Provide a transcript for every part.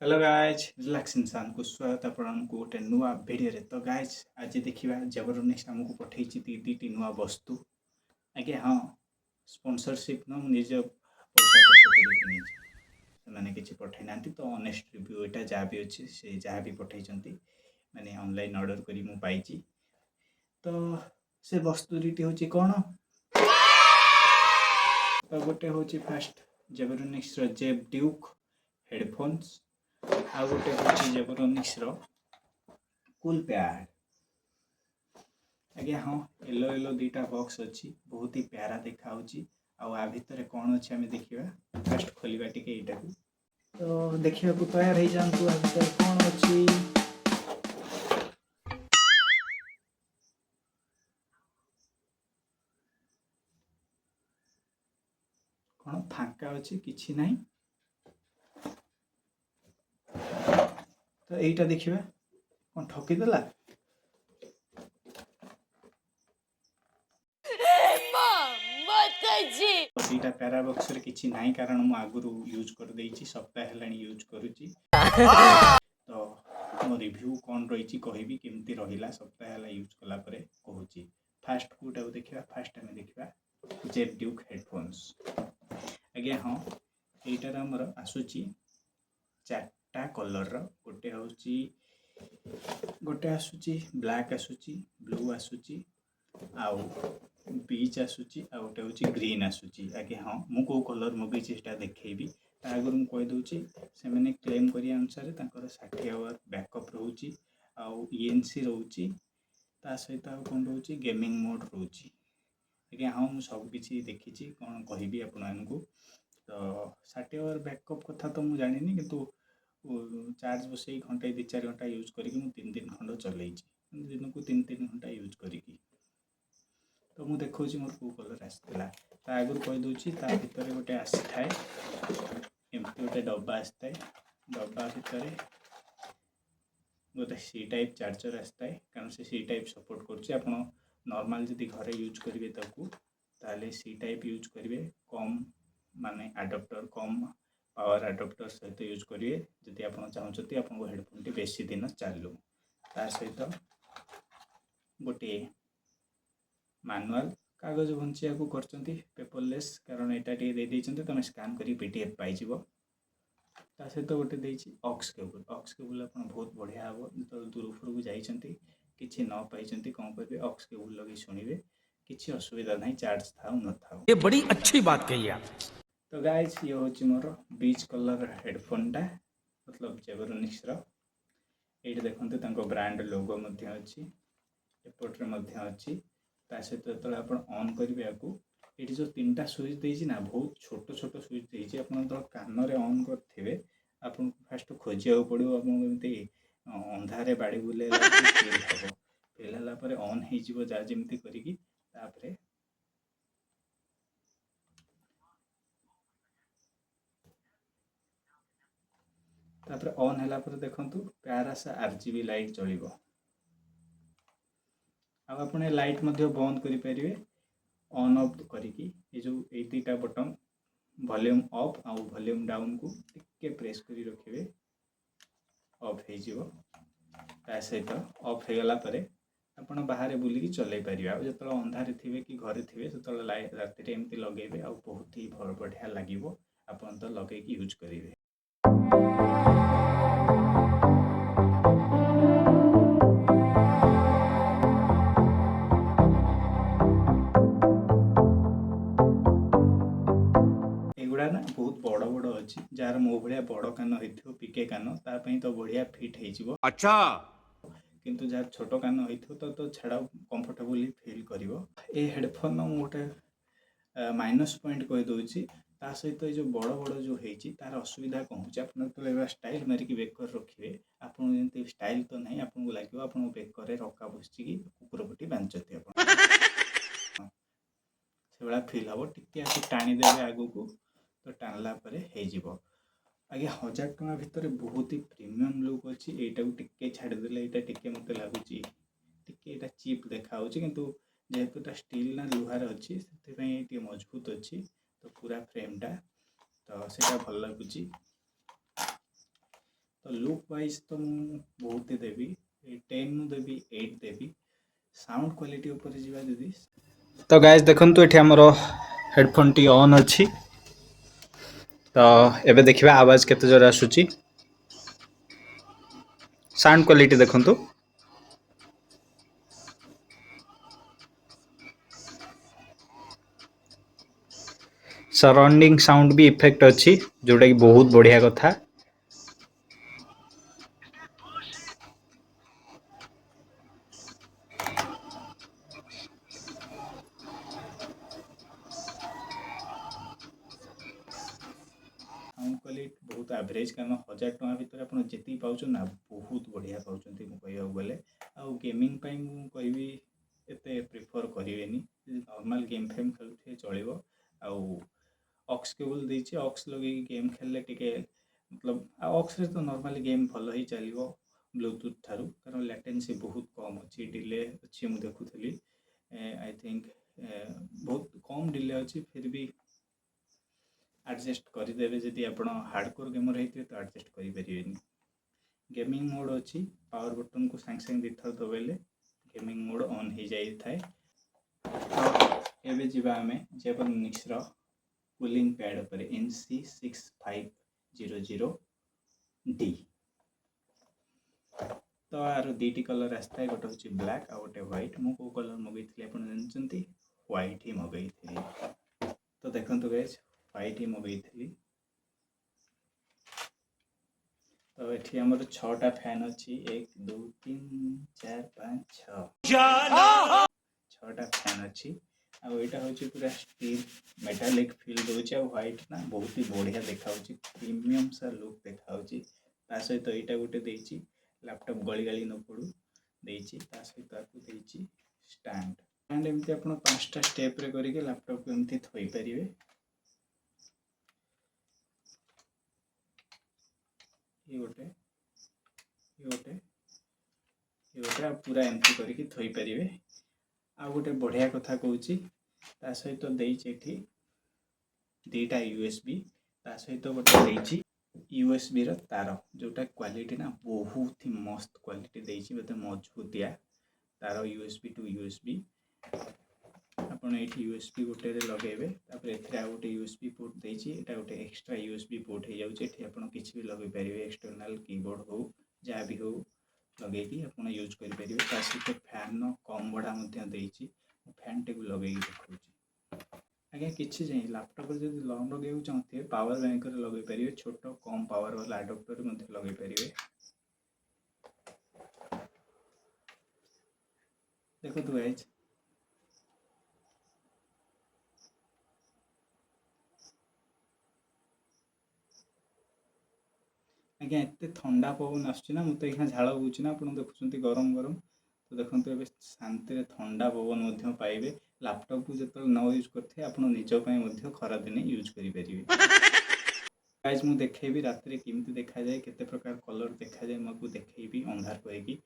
Hello guys relax इंसान को स्वागत आपको गोटे नुआ भिडियो तो गाइज आज देखा जबरदस्त आमको पठे दीटी नुआ वस्तु आगे हाँ स्पॉन्सरशिप न निज पैसा खर्च किसी पठे ना तो ऑनेस्ट रिव्यू यहाँ जहाँ भी अच्छे से जहाँ भी पठे मैंने ऑनलाइन ऑर्डर करी मु पाई तो से वस्तु दुईटी हूँ कौन तो गोटे हूँ फास्ट जबरदस्त जेब ड्यूक हेडफोन्स आ गोटे हूँ जेबरनिक्स कूल पैड आज्ञा हाँ येलो येलो दीटा बॉक्स अच्छी बहुत ही प्यारा देखा आ भितर कौन अच्छे आम देखा फास्ट खोलिया टिके यहाँ को तो देखा तैयार हो जातु आ भितर कौन अच्छी कौन फांका अच्छी किसी ना तो यहीटा देखा कौन ठकीदेला दीटा पैरा बॉक्स किसी ना कारण मु आगुरी यूज कर देछि सप्ताह हेलाणी यूज करुच्ची तो मो रिव्यू कौन रही कहबी केमती रहा सप्ताह है यूज कला कहूँ फास्ट कोटा देखा फास्ट आम देखा जेब ड्यूक हेडफोन्स आज्ञा हाँ यहीटार आमर आसूची चार्टा कलर गोटे हूँ गोटे आसूची ब्लैक आसूची ब्लू आसूची आउ बीच आसूची आ गोटे हूँ ग्रीन आसूची आगे हाँ मु को कलर मगेची देखेबी आगुरी मुझे कहीदे से मैंने क्लेम करिया अनुसार 60 आवर बैकअप रोचे आउ ENC रोचे ता सहित कौन रोचे गेमिंग मोड रोचे आज्ञा हाँ मुझे सबकि देखी कौन कहबी आपको तो 60 आवर बैकअप कथा तो मुझे जानी किंतु चार्ज बसई घंटे 2-4 घंटा यूज करी 3 खंड चलई दिन को 3 घंटा यूज करी तो मुझे देखा मोर को कलर आसाला आगुरी कहीदे ता भितर गोटे आसी थाए एमती गोटे डब्बा आसता है डब्बा भितर गोटे सी टाइप चार्जर आसता है कारण से सी टाइप सपोर्ट कर नॉर्मल जदि घरे यूज करेंगे ताले सी टाइप यूज करेंगे कम माने आडाप्टर कम पावर आडाप्टर सहित यूज करेंगे जदि आप चाहते आपको हेडफोन टी बेसी दिन चलू तार सहित गोटे मैनुअल कागज बंचिया को करचंती पेपरलेस कारण यहाँ टे तुम स्कान कर PDF पाइज ता सहित गोटे देछि ऑक्स केबल आप बहुत बढ़िया हम जो दूरफूर को जाइए किसी न पाई कौन करेंगे ऑक्स केबल लगे शुणवे किसी असुविधा ना चार्ज था न था ये बड़ी अच्छी बात कही आप। तो गाइज ये हूँ मोर बीच कलर हेडफोन टा मतलब जेबरनिक्स ये देखते ब्रांड लोगो अच्छी एपट्रे अच्छी ता सहित जो आप ऑन करेंगे आपको ये जो 3टा स्विच देती ना बहुत छोट छोट स्विच देती आप कान में ऑन करेंगे आपको फास्ट खोजा पड़ो आपमती अंधारे बाड़ी बुले फिल हम फिल है ऑन हो जहाँ जमी करी ऑन है देखु प्यारा सा RGB लाइट चलो आप लाइट बंद करें ऑन ऑफ करिकी ये जो ये 2टा बटन वॉल्यूम अप आउ वॉल्यूम डाउन को टिके प्रेस करी रखिए ऑफ हो सहित ऑफ हो गला परे आपण बाहर बुलिकी चलई पारे जो अंधारे थे कि घरे थे जो राति एमती लगे बहुत ही बढ़िया लगे आप तो लगे यूज करेंगे ना बहुत बड़ बड़ अच्छी जार मो भाया बड़ कान हो पिके कान तापाई तो बढ़िया फिट हो अच्छा किंतु जार छोट कान हो तो छाड़ा कंफर्टेबली फील कर हेडफोन गोटे माइनस पॉइंट कहीदे ता सहित जो बड़ बड़ जो होती तार असुविधा कौन हो स्टाइल मारिकी बेकर रखिए आपको स्टाइल तो नहीं आपको लगे आप बेकर रका बसिकी कुकुर पटी बांधते से भाया फिल हम टी टाणीदे आग को तो टाणला हो आज्ञा 1000 टଙ୍କା भितर बहुत ही प्रीमियम लुक अच्छी यहाँ को टिके छाड़देले यहाँ टिके मत लगुच टिके चीप देखा किंतु जेहेतु स्टील ना लुहार अच्छी से मजबूत अच्छी तो पूरा फ्रेमटा तो सीटा भल लगुच तो लुक वाइज तो मुझे बहुत ही देवी 10 मु देवी 8 देवी साउंड क्वालिटी ऊपर जीवा दीदी तो गाइस देखंतु एठी हमरो हेडफोन टी ऑन अछि तो एबे देखिबा आवाज केते जोर आसुची साउंड क्वालिटी देखंतु सराउंडिंग साउंड भी इफेक्ट अच्छी जोटा कि बहुत बढ़िया कथा साउंड क्वालिटी बहुत एवरेज कारण 1000 टका भितर आप जी पाँच ना बहुत बढ़िया पाँच मुझे गले आउ गेमिंग मुझे एत प्रिफर करेनि नॉर्मल गेम फेम खेलुए चलो आउ ऑक्स केबल देछि ऑक्स लगे गेम खेलले टिके मतलब ऑक्स रे तो नॉर्मली गेम भल ही चलो ब्लूटूथ थारू कारण लैटेंसी बहुत कम अच्छी डिले अच्छी मुझे देखुली आई थिंक बहुत कम डिले अच्छी फिर भी एडजस्ट करदेवे जदि आप हार्डकोर गेमर होते तो एडजस्ट करें गेमिंग मोड अच्छी पावर बटन को सांगे सांगे दिथर दबाइले गेमिंग मोड ऑन हो जाए था एवं जावा आम जेपनिक्स कूलिंग पैड पर NC6500D तो यार दीटी कलर आसता है गोटे हूँ ब्लैक आ गोटे व्हाइट मु कौ कलर मगैली आप जानते व्हाइट ही मगैली तो देखो गाइस व्हाइट ही मगैली तो ये आम 6टा फैन अच्छी 1 2 3 4 5 6टा फैन अच्छी आईटा हूँ पूरा स्टील मेटालिक फील दूसरी व्हाइट ना बहुत ही बढ़िया देखा प्रीमियम सा लुक देखा सहित यहाँ गोटे देती लैपटॉप गली गाली न पड़ू देती सहित स्टैंड स्टैंड एमती आप 5टा स्टेप रे करके लैपटॉप को एमती थोई पारे ये गोटे पूरा एमती करके थोई पारे आ गोटे बढ़िया कथा कहूँ सहित देती 2टा USB ता सहित गोटे देती USB रो तार जोटा क्वालिटी ना बहुत ही मस्त क्वालिटी देती मतलब मजबूतिया तार USB टू USB आपड़ ये USB गोटे लगे गोटे USB पोर्ट देती यहाँ गोटे एक्स्ट्रा USB पोर्ट हो जाए किसी भी लगे पारे एक्सटर्नाल कीबोर्ड हो जहाँ भी हो लगे आप यूज करेंगे सहित फैन कम बड़ा देती फैन टे लगे देखा आज्ञा किसी जाए लैपटॉप जब लॉन्ग लगे चाहते पावर बैंक लगे पारे छोट कम पावर वाला अडाप्टर लगे पारे देखो तो गाइस आज्ञा एत ठंडा पवन आसुना मत यहाँ झाड़ बोना आप देखुं गरम गरम तो देखो ए शांति ठंडा पवन पाइबे लैपटॉप को जो न यूज करते आप निजपाई खरा दिने यूज करेंगे गाइस मु देखेबी रात रे केमती देखा जाए केते प्रकार कलर देखा जाए मको देखेबी अंधार करके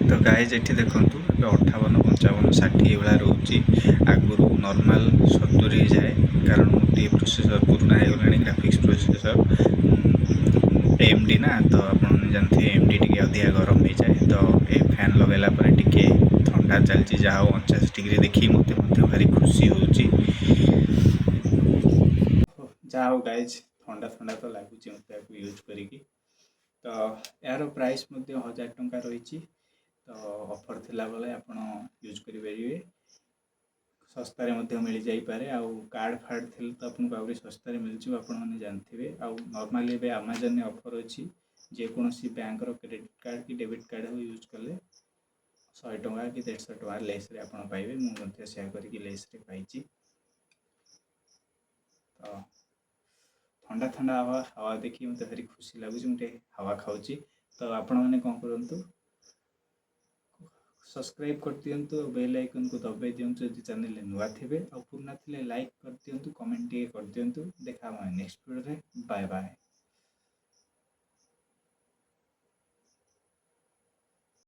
तो गाइज ये देखूँ 58 55 60 भाया रोचे आगुरी नॉर्मल 70 जाए कारण गोटे प्रोसेसर पुराना होगा ग्राफिक्स प्रोसेसर AMD ना तो आप जानते हैं AMD टी अधिका गरम हो जाए तो ये फैन लगेला टी ठंडा चलती जहाँ 49 डिग्री देखी मत भारी खुशी हो जाओ गाइज ठंडा ठंडा तो लगुच मत यूज करी तो यार प्राइस 1000 टंका रही तो ऑफर थिला बेले आपण यूज करेंगे सस्तारे मिल जापे आउ कार्ड फार्ड थी तो आपको आगे सस्तारे मिल जाए आपने जानते आउ नॉर्मली ए अमेजन ऑफर अच्छी जेकोसी बैंक क्रेडिट कार्ड कि डेबिट कार्ड हो यूज कले 100 टंका कि 150 टंका लेस रे आप पाइबे मुझे सेया करके लेस रे पाई तो ठंडा ठंडा हवा हवा देखिए मतलब भारी खुशी लगुच मुझे हवा खाऊँ तो आपण मैंने कौन करूँ सब्सक्राइब कर दिंतु बेल आइकन को दबाई दिंतु यदि चैनल नुआ थे और पुराना थे लाइक कर दिंतु कमेंट कर दिंतु देखा नेक्स्ट वीडियो बाय बाय।